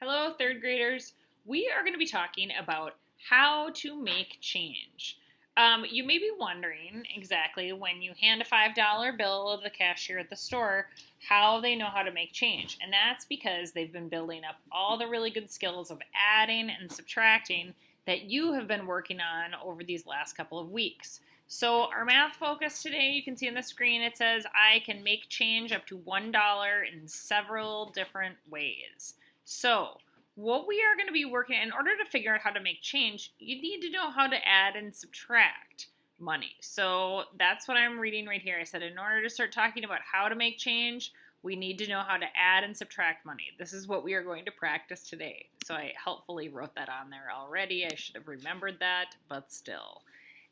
Hello, third graders. We are going to be talking about how to make change. You may be wondering exactly when you hand a $5 bill to the cashier at the store how they know how to make change. And that's because they've been building up all the really good skills of adding and subtracting that you have been working on over these last couple of weeks. So, our math focus today, you can see on the screen, it says I can make change up to $1 in several different ways. So, what we are going to be working in order to figure out how to make change, you need to know how to add and subtract money. So, that's what I'm reading right here. I said in order to start talking about how to make change, we need to know how to add and subtract money. This is what we are going to practice today. So, I helpfully wrote that on there already. I should have remembered that, but still.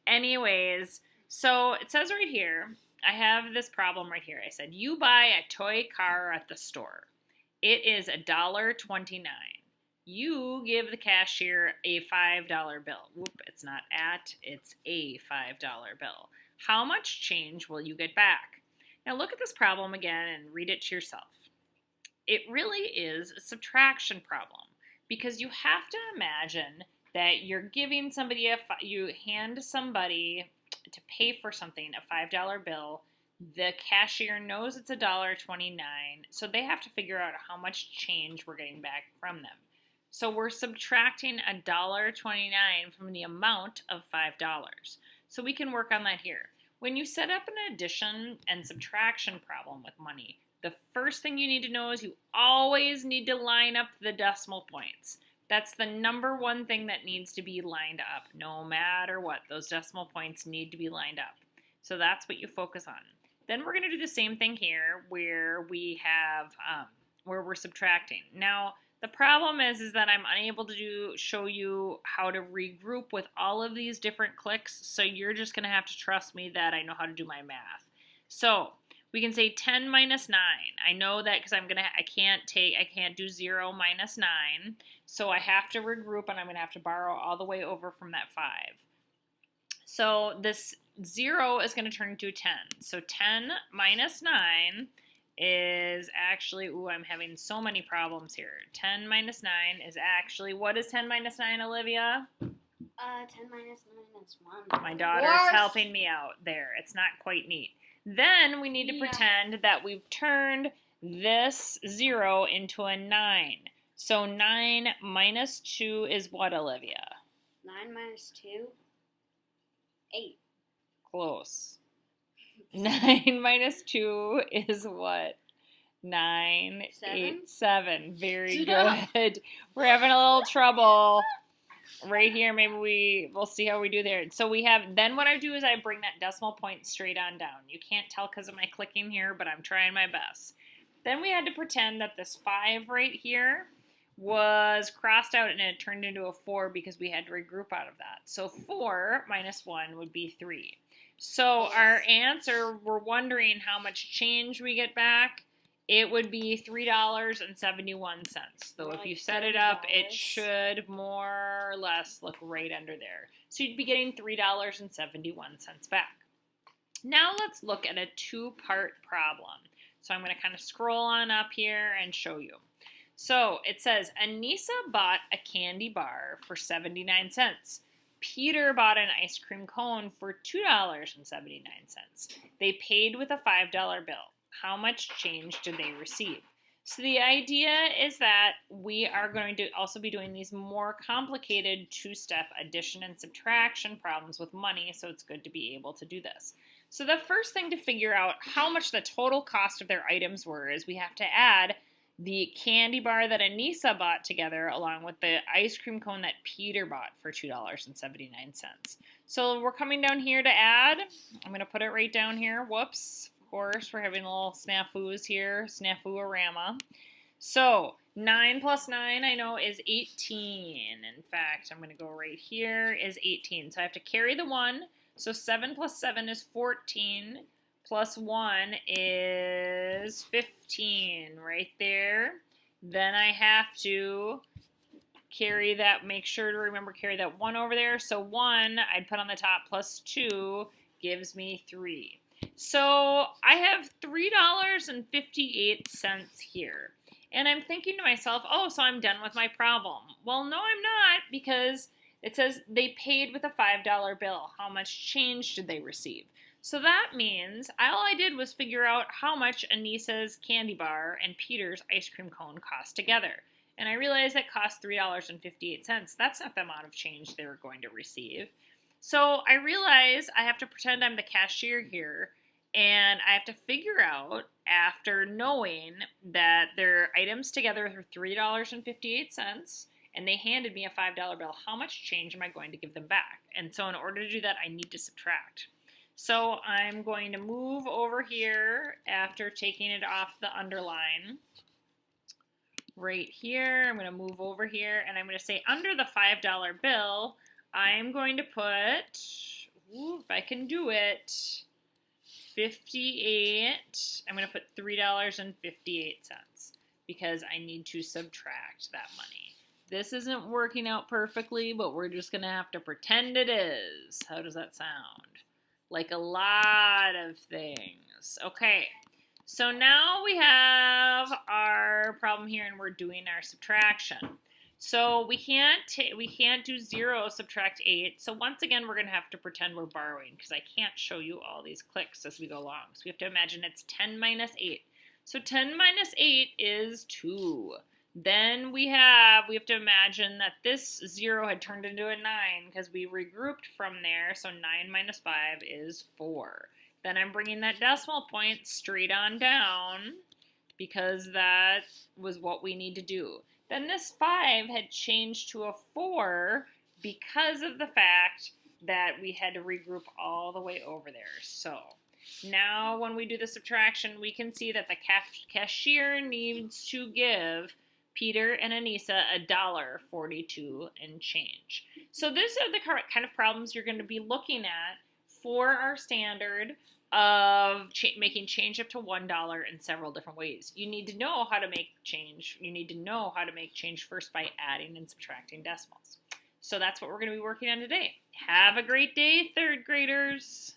Anyways, so it says right here, I have this problem right here. I said, you buy a toy car at the store. It is $1.29. You give the cashier a $5 bill. Whoop, it's not at, it's a $5 bill. How much change will you get back? Now look at this problem again and read it to yourself. It really is a subtraction problem because you have to imagine that you're giving somebody you hand somebody to pay for something, a $5 bill. The cashier knows it's $1.29, so they have to figure out how much change we're getting back from them. So we're subtracting $1.29 from the amount of $5. So we can work on that here. When you set up an addition and subtraction problem with money, the first thing you need to know is you always need to line up the decimal points. That's the number one thing that needs to be lined up. No matter what, those decimal points need to be lined up. So that's what you focus on. Then we're going to do the same thing here where we have, where we're subtracting. Now, the problem is that I'm unable to show you how to regroup with all of these different clicks, so you're just going to have to trust me that I know how to do my math. So we can say 10 minus 9. I know that because I can't do 0 minus 9, so I have to regroup and I'm going to have to borrow all the way over from that 5. So this 0 is going to turn into a 10. So 10 minus 9 is actually, I'm having so many problems here. 10 minus 9 is actually, what is 10 minus 9, Olivia? 10 minus 9 is 1. My daughter's helping me out there. It's not quite neat. Then we need to pretend that we've turned this 0 into a 9. So 9 minus 2 is what, Olivia? 9 minus 2? 8. Close. 9 minus 2 is what? 9, 7? 8, 7. Very good. We're having a little trouble right here. Maybe we'll see how we do there. So we have, then what I do is I bring that decimal point straight on down. You can't tell because of my clicking here, but I'm trying my best. Then we had to pretend that this 5 right here was crossed out and it turned into a 4 because we had to regroup out of that. So 4 minus 1 would be 3. So our answer, we're wondering how much change we get back. It would be $3.71. So if you set it up, it should more or less look right under there. So you'd be getting $3.71 back. Now let's look at a two-part problem. So I'm going to kind of scroll on up here and show you. So it says, Anissa bought a candy bar for 79 cents. Peter bought an ice cream cone for $2.79. They paid with a $5 bill. How much change did they receive? So the idea is that we are going to also be doing these more complicated two-step addition and subtraction problems with money, so it's good to be able to do this. So the first thing to figure out how much the total cost of their items were is we have to add the candy bar that Anissa bought together along with the ice cream cone that Peter bought for $2.79. So we're coming down here to add. I'm going to put it right down here. Whoops. Of course, we're having a little snafus here. Snafu-orama. So 9 plus 9 I know is 18. In fact, I'm going to go right here is 18. So I have to carry the 1. So 7 plus 7 is 14. Plus 1 is 15 right there. Then I have to carry that, make sure to remember carry that 1 over there. So 1 I'd put on the top plus 2 gives me 3. So I have $3.58 here. And I'm thinking to myself, oh, so I'm done with my problem. Well, no, I'm not, because it says they paid with a $5 bill. How much change did they receive? So that means all I did was figure out how much Anissa's candy bar and Peter's ice cream cone cost together. And I realized that cost $3.58. That's not the amount of change they were going to receive. So I realize I have to pretend I'm the cashier here, and I have to figure out, after knowing that their items together are $3.58, and they handed me a $5 bill, how much change am I going to give them back? And so in order to do that, I need to subtract. So I'm going to move over here after taking it off the underline. Right here, I'm going to move over here, and I'm going to say under the $5 bill, I'm going to put, if I can do it, 58. I'm going to put $3.58 because I need to subtract that money. This isn't working out perfectly, but we're just going to have to pretend it is. How does that sound? Like a lot of things. Okay, so now we have our problem here, and we're doing our subtraction. So we can't do 0 subtract 8. So once again, we're going to have to pretend we're borrowing, because I can't show you all these clicks as we go along. So we have to imagine it's 10 minus 8. So 10 minus 8 is 2. Then we have to imagine that this 0 had turned into a 9 because we regrouped from there. So 9 minus 5 is 4. Then I'm bringing that decimal point straight on down because that was what we need to do. Then this 5 had changed to a 4 because of the fact that we had to regroup all the way over there. So now when we do the subtraction, we can see that the cashier needs to give Peter and Anissa $1.42 and change. So these are the kind of problems you're going to be looking at for our standard of making change up to $1 in several different ways. You need to know how to make change. You need to know how to make change first by adding and subtracting decimals. So that's what we're going to be working on today. Have a great day, third graders.